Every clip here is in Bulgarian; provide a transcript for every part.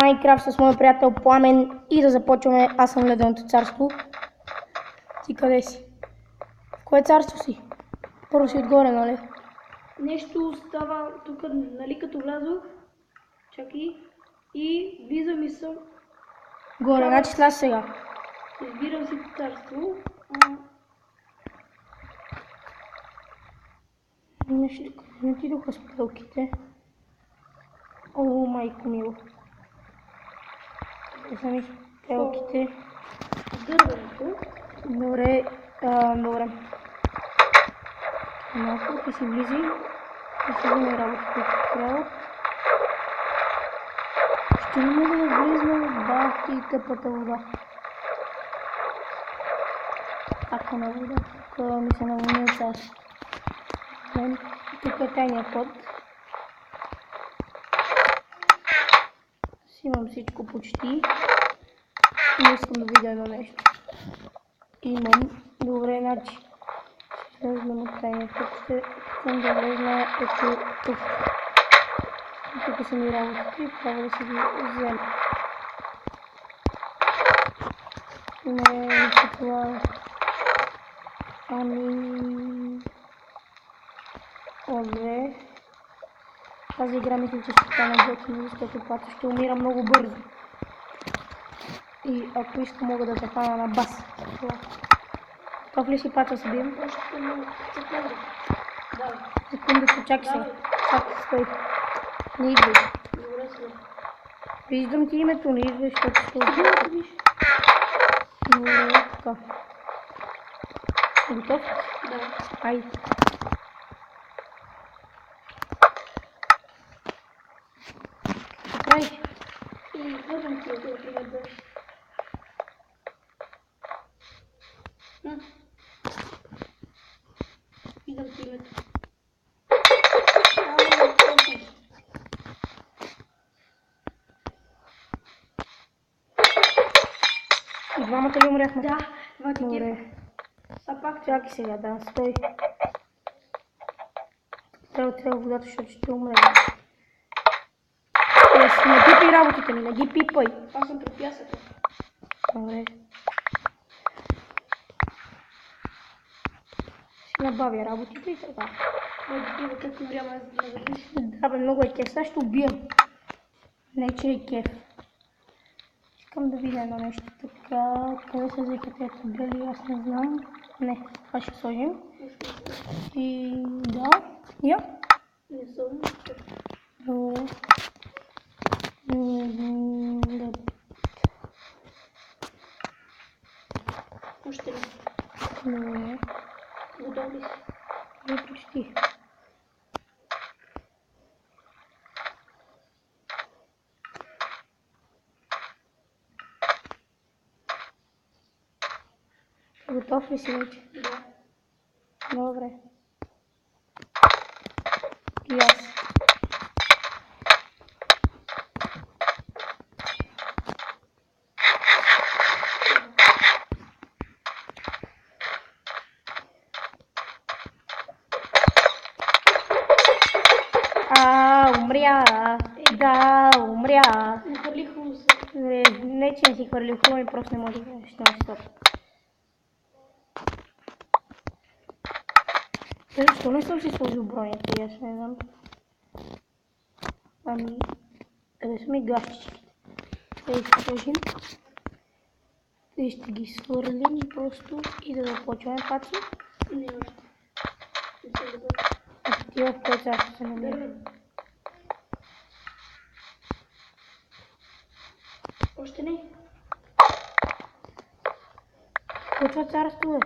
Майнкрафт с моят приятел Пламен и да започваме. Аз съм Леденото царство. Ти къде си? В кое царство си? Първо си отгоре, нали? Нещо става тук, нали, като влязох. Чакай. И влизам и съм. Горе, значи слаж сега. Избирам си царство. Не отидоха спелките. О, майко мило. Те са ми спелките. Дървенето. Добре, добре. Малко ти си влизи. И си вземи работата, които трябва. Ще ли мога да влизам в бах и тъпата вода? Ако на вода, тук ми се навълни царство. Тук е тайният ход. Имам всичко почти. Но искам да видя едно нещо. Имам. Добре, значи. Ще влезем от тайния ход. Ще искам да влезна ето тук. Тук са ми работите и трябва да се ги взема. Не, мисля това. Ами... Добре. Тази игра мисля, че ще стане готина, защото пато ще умира много бързо. И ако искам, мога да захвана на бас. Готов ли си, Пачо, се бием? Още секунда. Да. Секунда, почакай се. Чакай, стой. Не идвай. Добре сега. Виждам ти името, не идвай, защото ще Виж. Добре, така. Готов? Да. Айде. Какво правиш? И вървам ти да приведа. Идам ти името. И двамата ли умряхме? Да, двамата ги. Добре. А пак Чакай сега, да, стой. Трябва водата, защото ще умре. Не пипай работите ми, не ги пипай. аз съм при пясъка. Добре. Ще набавя работите и така. Ма как умряма аз да наведнъж. Да бе, много е кеф. Сега ще убия. Не, че е кеф. Искам да видя едно нещо така. Къде се взеха тези табели, аз не знам. Не, това ще сложим. И да. Я. Не съм. Добре. Да. Още ли? Добре. Готов ли си? И почти. Готов ли си вече? Да. Добре. И аз. Умря. Да, умря. Не хвърли хубаво се. Не, че не си хвърлил хубаво, ми просто не може да играеш. Ще стоп. Защо не съм си сложил бронята? Аз не знам. Ами, къде са ми гащичките? Те ще сложим. Те ще ги свърлим просто и да започваме, Паци. Не още. Не съм готов. А ти в кое царство се намира? Дървен. Още не. Какво царство е?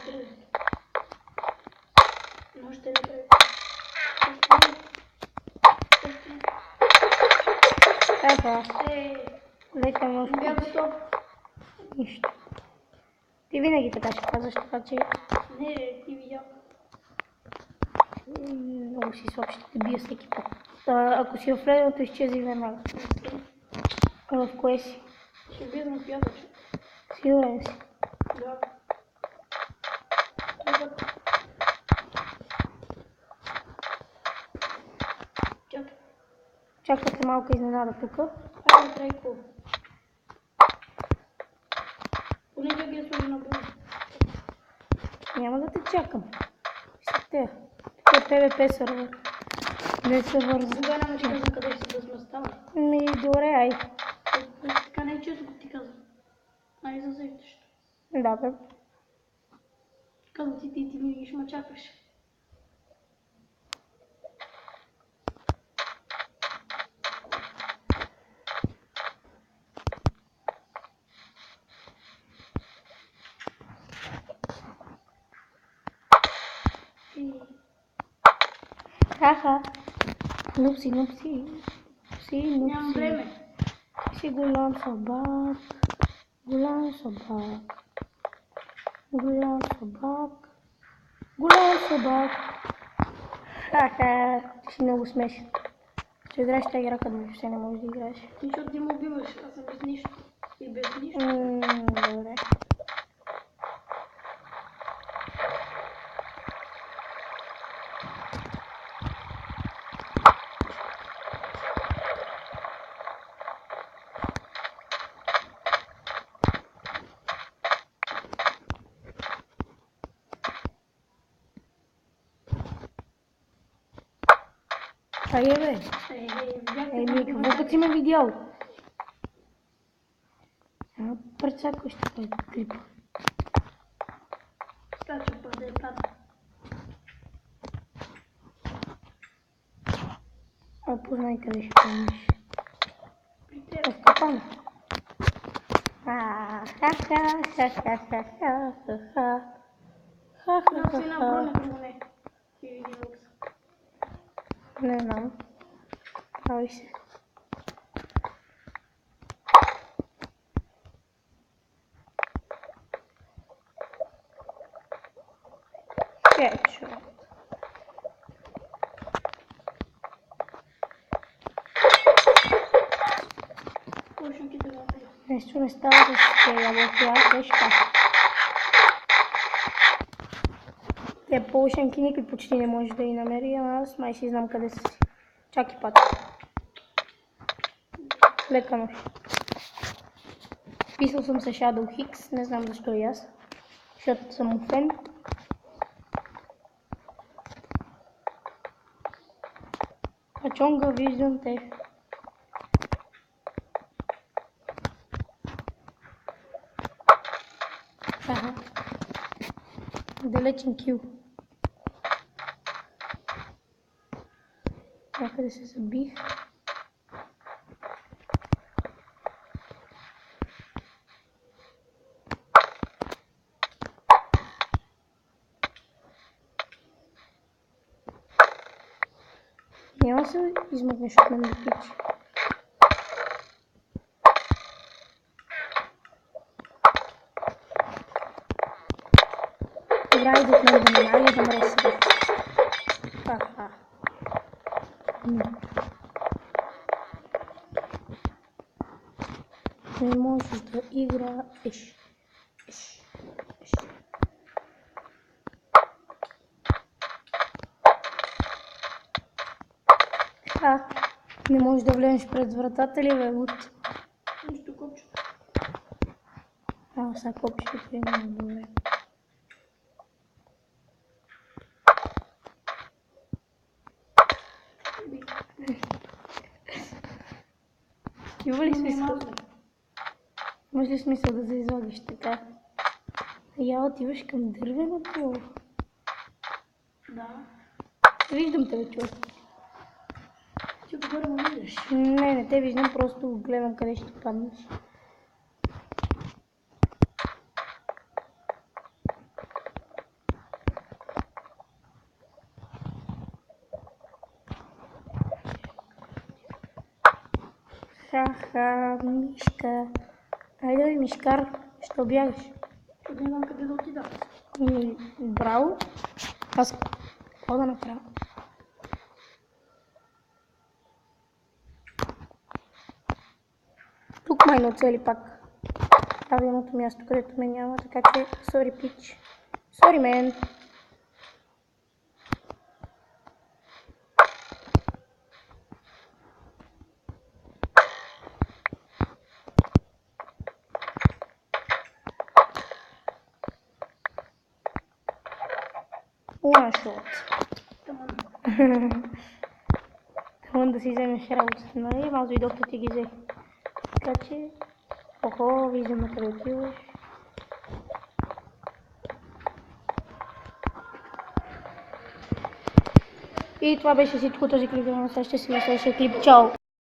Дървен. Но още не прави. Още не. Епа, лека нощ. Бях готов. Нищо. Ти винаги така ще казваш, така че Не, ти видя. много си слаб, ще те бия всеки път. Ако си в леденото, изчези веднага. В кое си? Ще влизам в пясъче. Сигурен си. Да. Чакайте малко изненада тук. това Трайко. Поне Чаки е сложи на бой. Няма да те чакам. Те. Тук е PvP сервер. Не е сервер за... Кога няма ти казвам къде ще да сме става? Добре, ай. Така не е често ти казвам. Ай за сещаш. Да, бе. Казвам ти ми ще ме чакаш. Ха-ха. Нупси. Нямам време. Си голям собак. Голям собак. Ха-ха. Ти си много смешен. Ще играеш тази игра, като въобще не можеш да играеш. Защото ти ме убиваш, аз съм без нищо. И без нищо. Добре. Айде бе. Какво път си ме видял? Прецакваш така клип. Скача да е пада. Познай къде ще помниш. При теб. В капана. Дал си една броня, друго не. И види лукса. Не знам. Прави се. Хедшот. Пушенките да бъдат. Нещо не става с тези ябълки, аз беше как. Те полушенки никой почти не може да ги намери, ама аз май си знам къде са си. Чакай пат. Лека нощ. Писал съм с Shadow Hicks, не знам защо и аз. Защото съм му фен. Пачонга, виждам те. Ага. Далечен кил. Някъде се забих. Няма се измъкнеш от мен да пич. Играй до мен да ме нали да мре сега. Ха-ха. Не можеш да играеш. Не можеш да влезеш пред вратата ли, бе, луд? Нищо копче. Сега копчето е много добре. Има ли смисъл? Имаш ли смисъл да се излагаш така? Я отиваш към дървеното. Да. Виждам те, човек. Ти отгоре ме виждаш. Не те виждам, просто гледам къде ще паднеш. Ха-ха, мишка. Айде бе, мишкар, що бягаш? Не знам къде да отида. Браво. Аз какво да направя? Тук май не оцели пак правилното място, където ме няма, така че sorry пич. Sorry man. One shot. Тамам. Трябва да си вземеш работата, нали? Аз дойдох да ти ги взех. Така че... Охо, виждаме къде отиваш. И това беше всичко този клип. Сега ще си на следващия клип. Чао!